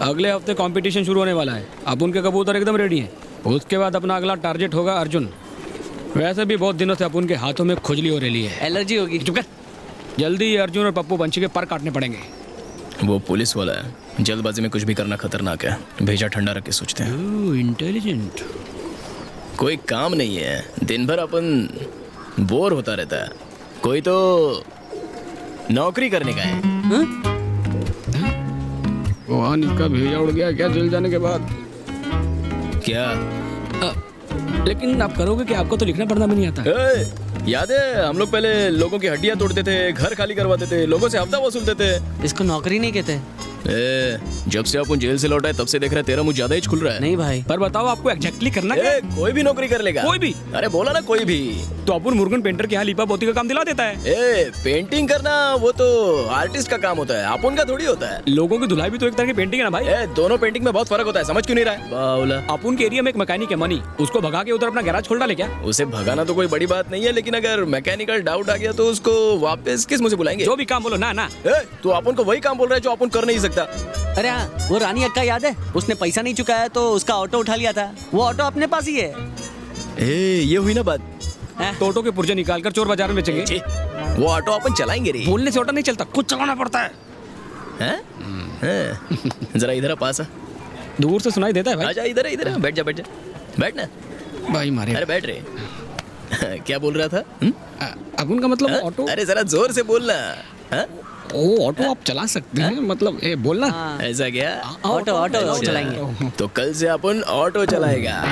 अगले हफ्ते कंपटीशन शुरू होने वाला है। अब उनके कबूतर एकदम रेडी हैं। उसके बाद अपना अगला टारगेट होगा अर्जुन। वैसे भी बहुत दिनों से अपन के हाथों में खुजली हो रही है, एलर्जी होगी। चुप कर। जल्दी अर्जुन और पप्पू पंछी के पर काटने पड़ेंगे। वो पुलिस वाला है, जल्दबाजी में कुछ भी करना खतरनाक है। भेजा ठंडा रख के सोचते हैं। इंटेलिजेंट। कोई काम नहीं है, दिन भर अपन बोर होता रहता है। कोई तो नौकरी करने का है। वहाँ इसका भेजा उड़ गया क्या जेल जाने के बाद? क्या? लेकिन आप करोगे कि आपको तो लिखना पढ़ना भी नहीं आता। याद है हम लोग पहले लोगों की हड्डियां तोड़ते थे, घर खाली करवाते थे, लोगों से हफ्ता वसूलते थे। इसको नौकरी नहीं कहते। जब से अपन जेल से लौटा है तब से देख रहे तेरा मुंह ज्यादा ही खुल रहा है। नहीं भाई, पर बताओ आपको एग्जैक्टली करना क्या है? कोई भी नौकरी कर लेगा। कोई भी? अरे बोला ना कोई भी। तो अपन मुर्गन पेंटर के यहाँ लिपा पोती का काम दिला देता है। पेंटिंग करना वो तो आर्टिस्ट का काम होता है, अपन का थोड़ी होता है। लोगों की धुलाई भी तो एक तरह की पेंटिंग है ना भाई। दोनों पेंटिंग में बहुत फर्क होता है, समझ क्यों नहीं रहा है? बावला। अपन के एरिया में एक मैकेनिक है मनी, उसको भगा के उधर अपना गैराज खोल डाले क्या? उसे भगाना तो कोई बड़ी बात नहीं है, लेकिन अगर मैकेनिकल डाउट आ गया तो उसको वापस किस मुझे बुलाएंगे? जो भी काम बोलो ना ना। तो अपन को वही काम बोल रहा है जो अपन कर नहीं सकता। अरे हाँ, वो रानी अक्का याद है? उसने पैसा नहीं चुकाया तो उसका ऑटो उठा लिया था। वो ऑटो अपने पास ही है। ये हुई ना बात। तो ऑटो के पुर्जे निकाल कर चोर बाजार में बेचेंगे। वो ऑटो अपन चलाएंगे रे। बोलने से ऑटो नहीं चलता, कुछ चलाना पड़ता है। जरा इधर पास आ। दूर से सुनाई देता है भाई। आजा इधर इधर, बैठ जा बैठ जा, बैठ ना भाई मारे। अरे बैठ रे। क्या बोल रहा था? अब उनका मतलब ऑटो। अरे जरा जोर से बोलना। ओ ऑटो आप चला सकते हैं, मतलब बोलना। ऐसा क्या? ऑटो ऑटो अच्छा। चलाएंगे। तो कल से अपन ऑटो चलाएगा।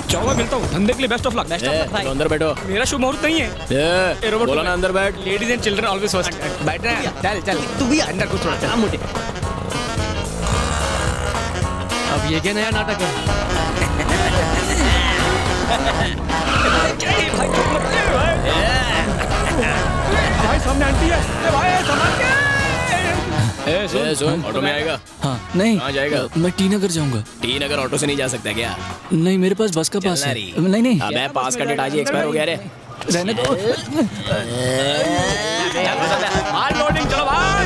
चलो मिलता हूँ, धंधे के लिए बेस्ट ऑफ लक। तो अंदर बैठो। मेरा शुभ मुहूर्त नहीं है। बोला ना अंदर बैठ। Ladies and children always first. बैठ रहे हैं। चल चल तू भी अंदर कुछ थोड़ा मोटे। अब ये क्या नया नाटक है? भाई सामने आंटी है। भाई संभाल के। सुन, ऑटो में आएगा? हाँ नहीं। कहाँ जाएगा? मैं टी नगर जाऊंगा। टी नगर ऑटो से नहीं जा सकता क्या? नहीं मेरे पास बस का पास है। नहीं नहीं अबे पास का डेट आज ही एक्सपायर हो गया रे। रहने दो। हार्ड लोडिंग चलो भाई।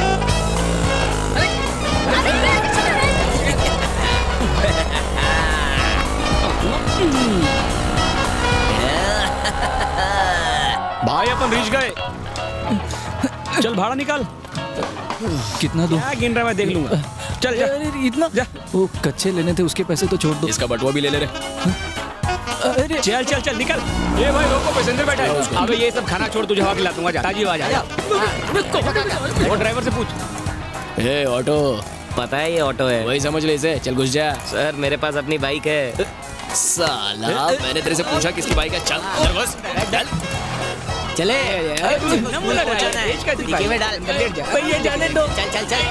भाई अपन रीच गए। चल भाड़ा निकाल। कितना दो? क्या गिन रहा है मैं देख लूंगा। चल जा। अरे इतना जा। वो कच्चे लेने थे, उसके पैसे तो छोड़ दो। इसका बटुआ भी ले ले रे। अरे चल चल चल निकल। ये भाई रोको, पैसेंजर बैठा है। अबे ये सब खाना छोड़, तुझे हवा खिला दूंगा। जा ताजी आवाज आ। वो ड्राइवर से पूछ। ऑटो पता है ये ऑटो है। वही समझ ले इसे। चल घुस जा। सर मेरे पास अपनी बाइक है। साला मैंने तेरे से पूछा किसकी बाइक है? चल अंदर घुस। चल चले में डाल भैया जाने दो। चल चल चल।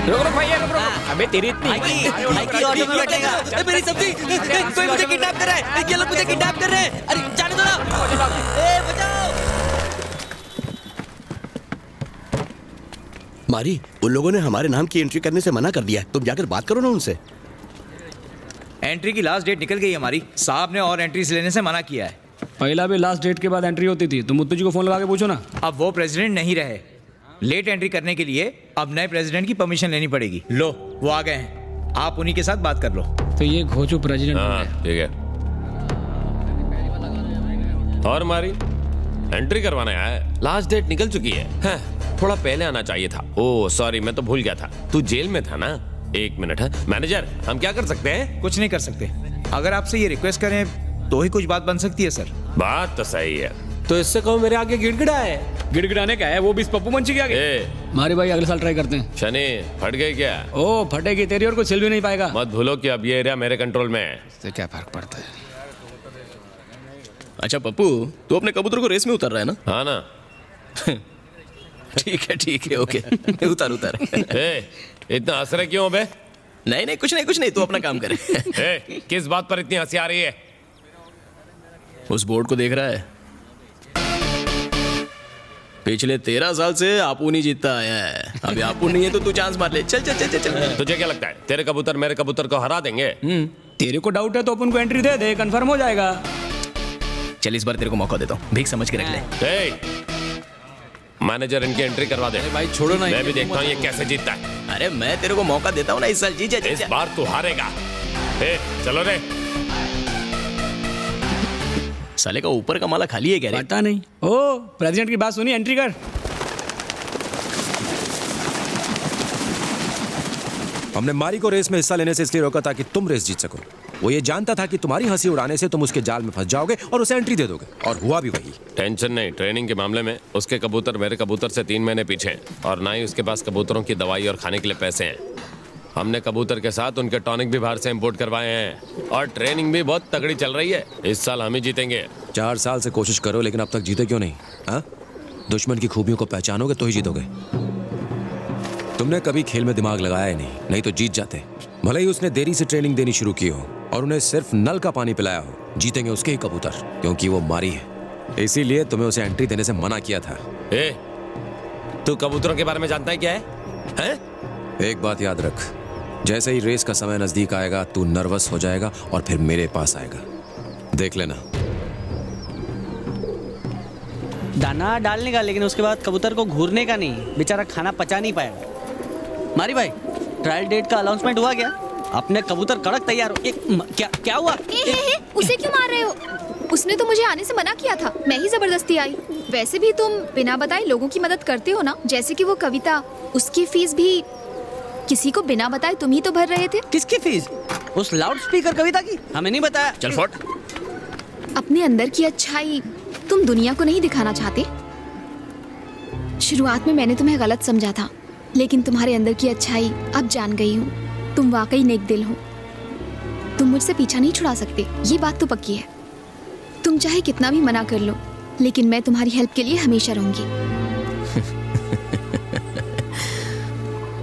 रुक रुक भैया रुक रुक। अबे तेरी इतनी ऑटो में बैठेगा। मेरी सब्जी, कोई मुझे किडनैप कर रहा है। ये लोग मुझे किडनैप कर रहे हैं। अरे जाने दो ना। ए बचाओ। मारी, उन लोगों ने हमारे नाम की एंट्री करने से मना कर दिया। तुम जाकर बात करो ना उनसे। एंट्री की लास्ट डेट निकल गई हमारी। साहब ने और एंट्रीज लेने से मना किया है। पहला भी लास्ट डेट के बाद एंट्री होती थी। तुम मुत्तू जी को फोन लगा के पूछो ना। अब वो प्रेसिडेंट नहीं रहे। लेट एंट्री करने के लिए अब नए प्रेसिडेंट की परमिशन लेनी पड़ेगी। लो वो आ गए हैं, आप उन्हीं के साथ बात कर लो। तो ये घोचू प्रेसिडेंट है। ठीक है। और हमारी एंट्री करवाने आया है। लास्ट डेट निकल चुकी है। थोड़ा पहले आना चाहिए था। ओह सॉरी, मैं तो भूल गया था। तू जेल में था ना। एक मिनट है मैनेजर, हम क्या कर सकते हैं? कुछ नहीं कर सकते। अगर आपसे ये रिक्वेस्ट करें तो ही कुछ बात बन सकती है सर। बात तो सही है, तो इससे कहो मेरे आगे गिड़गिड़ा है। गिड़गिड़ाने का है, वो भी इस पप्पू मंची के आगे। हमारे भाई अगले साल ट्राई करते हैं। शनि फट गई क्या? ओ फटेगी तेरी और कोई सिल भी नहीं पाएगा। मत भूलो कि अब ये एरिया मेरे कंट्रोल में है। इससे क्या फर्क पड़ता है? अच्छा पप्पू, तू अपने कबूतर को रेस में उतर रहा है ना? हाँ ना। ठीक है ओके। उतार उतार। इतना हंस रहे क्यों बे? नहीं कुछ नहीं, तू अपना काम कर। किस बात पर इतनी हंसी आ रही है? उस बोर्ड को देख रहा है? पिछले 13 साल से आपू नहीं जीतता आया है। अभी आपू नहीं है तो तू चांस मार ले। चल चल चल चल चल। तुझे क्या लगता है तेरे कबूतर मेरे कबूतर को हरा देंगे? तेरे को डाउट है तो अपन को एंट्री दे दे, कंफर्म हो जाएगा। चल इस बार तेरे को मौका देता हूँ, भीख समझ के रख ले। ए, मैनेजर इनकी एंट्री करवा दे। भाई छोड़ो ना, मैं भी देखता हूँ ये कैसे जीतता है। अरे मैं तेरे को मौका देता हूँ ना इस साल, जी जा जी इस जा। बार तू हारेगा। ए, चलो रे। साले का ऊपर का माला खाली है क्या रे? पता नहीं। ओ प्रेसिडेंट की बात सुनी, एंट्री कर। हमने मारी को रेस में हिस्सा लेने से इसलिए रोका ताकि तुम रेस जीत सको। वो ये जानता था कि तुम्हारी हंसी उड़ाने से तुम उसके जाल में फंस जाओगे और उसे एंट्री दे दोगे, और हुआ भी वही। टेंशन नहीं, ट्रेनिंग के मामले में उसके कबूतर मेरे कबूतर से 3 महीने पीछे हैं और ना ही उसके पास कबूतरों की दवाई और खाने के लिए पैसे हैं। हमने कबूतर के साथ उनके टॉनिक भी बाहर से इंपोर्ट करवाए हैं और ट्रेनिंग भी बहुत तगड़ी चल रही है। इस साल हम ही जीतेंगे। 4 साल से कोशिश करो लेकिन अब तक जीते क्यों नहीं? हाँ, दुश्मन की खूबियों को पहचानोगे तो ही जीतोगे। तुमने कभी खेल में दिमाग लगाया ही नहीं तो जीत जाते। भले ही उसने देरी से ट्रेनिंग देनी शुरू की हो और उन्हें सिर्फ नल का पानी पिलाया हो, जीतेंगे उसके ही कबूतर, क्योंकि वो मारी है। इसीलिए तुम्हें उसे एंट्री देने से मना किया था। ए, तू कबूतरों के बारे में जानता है क्या है? हैं? एक बात याद रख, जैसे ही रेस का समय नजदीक आएगा तू नर्वस हो जाएगा और फिर मेरे पास आएगा, देख लेना। दाना डालने का, लेकिन उसके बाद कबूतर को घूरने का नहीं, बेचारा खाना पचा नहीं पाएगा। मारी भाई, ट्रायल डेट का अनाउंसमेंट हुआ क्या? अपने कबूतर कड़क तैयार हो। क्या हुआ? उसे क्यों मार रहे हो? उसने तो मुझे आने से मना किया था, मैं ही जबरदस्ती आई। वैसे भी तुम बिना बताए लोगों की मदद करते हो ना, जैसे कि वो कविता, उसकी फीस भी किसी को बिना बताए तुम ही तो भर रहे थे। किसकी फीस? उस लाउड स्पीकर कविता की? हमें नहीं बताया। चल फट। अपने अंदर की अच्छाई तुम दुनिया को नहीं दिखाना चाहते? शुरुआत में मैंने तुम्हें गलत समझा था, लेकिन तुम्हारे अंदर की अच्छाई अब जान गई हूँ। तुम वाकई नेक दिल हो। तुम मुझसे पीछा नहीं छुड़ा सकते, ये बात तो पक्की है। तुम चाहे कितना भी मना कर लो, लेकिन मैं तुम्हारी हेल्प के लिए हमेशा रहूंगी।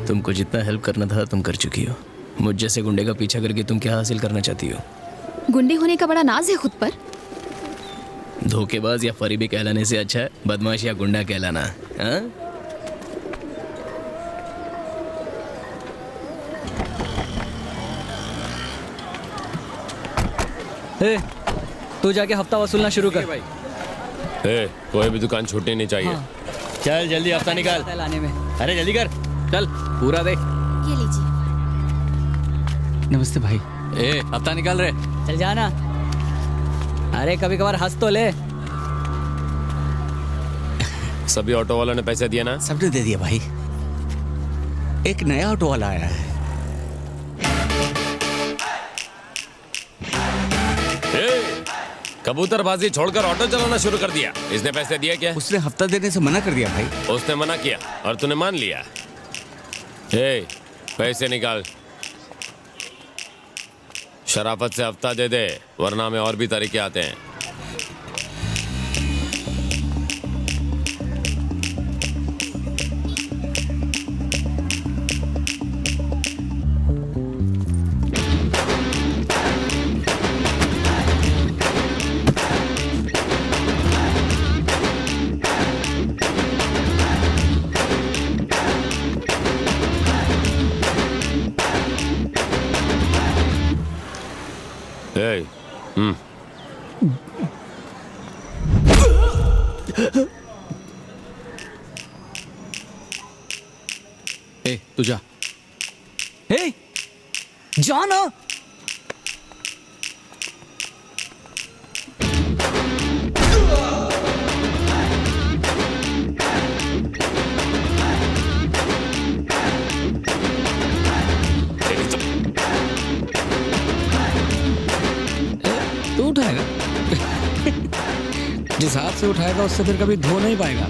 तुमको जितना हेल्प करना था तुम कर चुकी हो। मुझ जैसे गुंडे का पीछा करके तुम क्या हासिल करना चाहती हो? गुंडे होने का बड़ा नाज है खुद पर। धोखेबाज या फरीबी कहलाने से अच्छा है बदमाश या गुंडा कहलाना। हाँ? ए, तू जाके हफ्ता वसूलना शुरू कर। ए, कोई भी दुकान छूटनी नहीं चाहिए। हाँ। चल जल्दी हफ्ता निकाल। लाने में अरे जल्दी कर। चल पूरा दे। ये लीजिए। नमस्ते भाई। ए, हफ्ता निकाल रहे। चल जाना। अरे कभी कभार हंस तो ले। सभी ऑटो वालों ने पैसे दिए ना? सबने दे दिया भाई। एक नया ऑटो वाला आया है। कबूतरबाजी छोड़कर ऑटो चलाना शुरू कर दिया। इसने पैसे दिए क्या? उसने हफ्ता देने से मना कर दिया भाई। उसने मना किया और तूने मान लिया। ए, पैसे निकाल। शराफत से हफ्ता दे दे, वरना में और भी तरीके आते हैं। ए, तू जा। ए, जा ना। तू उठाएगा? जिस हाथ से उठाएगा उससे फिर कभी धो नहीं पाएगा।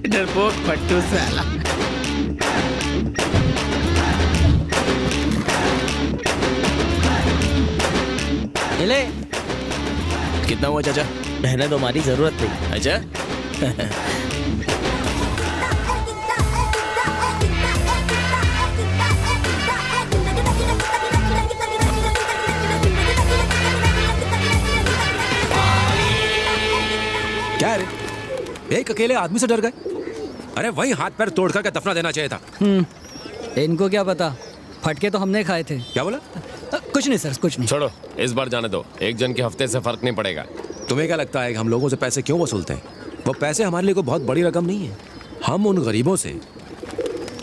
डरपोक फट्टू साला। ले। कितना हुआ चाचा? रहने दो, हमारी जरूरत नहीं। अच्छा। एक अकेले आदमी से डर गए? अरे वही हाथ पैर तोड़ करके दफना देना चाहिए था। इनको क्या पता, फटके तो हमने खाए थे। क्या बोला? कुछ नहीं सर, कुछ नहीं। छोड़ो, इस बार जाने दो, एक जन के हफ्ते से फर्क नहीं पड़ेगा। तुम्हें क्या लगता है कि हम लोगों से पैसे क्यों वसूलते हैं? वो पैसे हमारे लिए कोई बहुत बड़ी रकम नहीं है। हम उन गरीबों से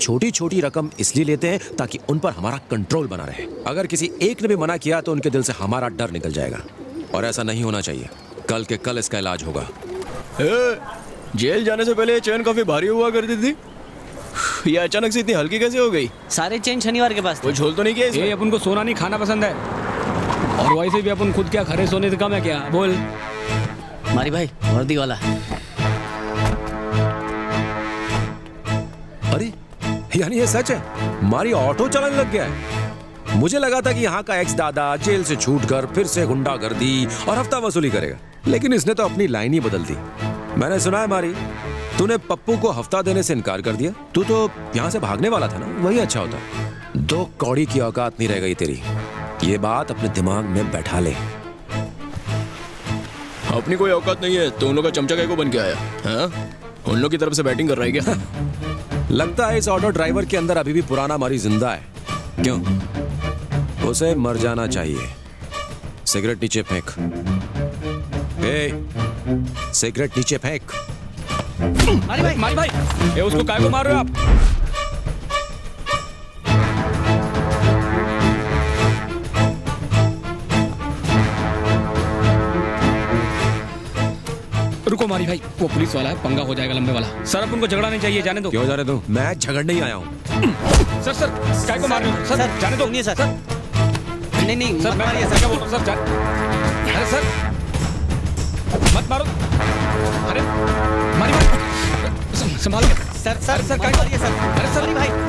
छोटी छोटी रकम इसलिए लेते हैं ताकि उन पर हमारा कंट्रोल बना रहे। अगर किसी एक ने भी मना किया तो उनके दिल से हमारा डर निकल जाएगा, और ऐसा नहीं होना चाहिए। कल के कल इसका इलाज होगा। जेल जाने से पहले ये चैन काफी भारी हुआ करती थी, ये अचानक से इतनी हल्की कैसे हो गई? सारे चेन शनिवार के पास थे। कोई झोल तो नहीं किया ये इसमें? अपन को सोना नहीं खाना पसंद है, और वैसे भी अपन खुद क्या खरे सोने से कम है क्या? बोल। मारी भाई, वर्दी वाला। अरे यानी ये सच है, मारी ऑटो चलाने लग गया है। मुझे लगा था कि यहाँ का एक्स दादा जेल से छूटकर फिर से गुंडागर्दी और हफ्ता वसूली करेगा, लेकिन इसने तो अपनी लाइन ही बदल दी। मैंने सुना है मारी, तूने पप्पू को हफ्ता देने से इनकार कर दिया। तू तो यहाँ से भागने वाला था ना, वही अच्छा होता। 2 कौड़ी की औकात नहीं रह गई तेरी, ये बात अपने दिमाग में बैठा ले। अपनी कोई औकात नहीं है तो उन लोग का चमचा क्या को बन के आया? हाँ? उन लोग की तरफ से बैटिंग कर रहा है क्या? लगता है इस ऑटो ड्राइवर के अंदर अभी भी पुराना मारी जिंदा है। क्यों? उसे मर जाना चाहिए। सिगरेट नीचे फेंक। सिगरेट नीचे फेंक। मारी भाई, ये उसको काय को मार रहे हो आप? रुको मारी भाई, वो पुलिस वाला है, पंगा हो जाएगा लंबे वाला। सर अपन को झगड़ा नहीं चाहिए, जाने दो। क्यों जाने दो? मैं झगड़ने ही आया हूँ। सर काय को मार रहे हो? सर जाने दो। सुनिए सर। नहीं नहीं, सर मत मैं मारिए सर, क्या बोल रहा हूँ सर? अरे सर मत मारो। अरे मारी भाई, संभालो। सर, सर, मत काय को- मारिए सर। अरे सर मारी भाई।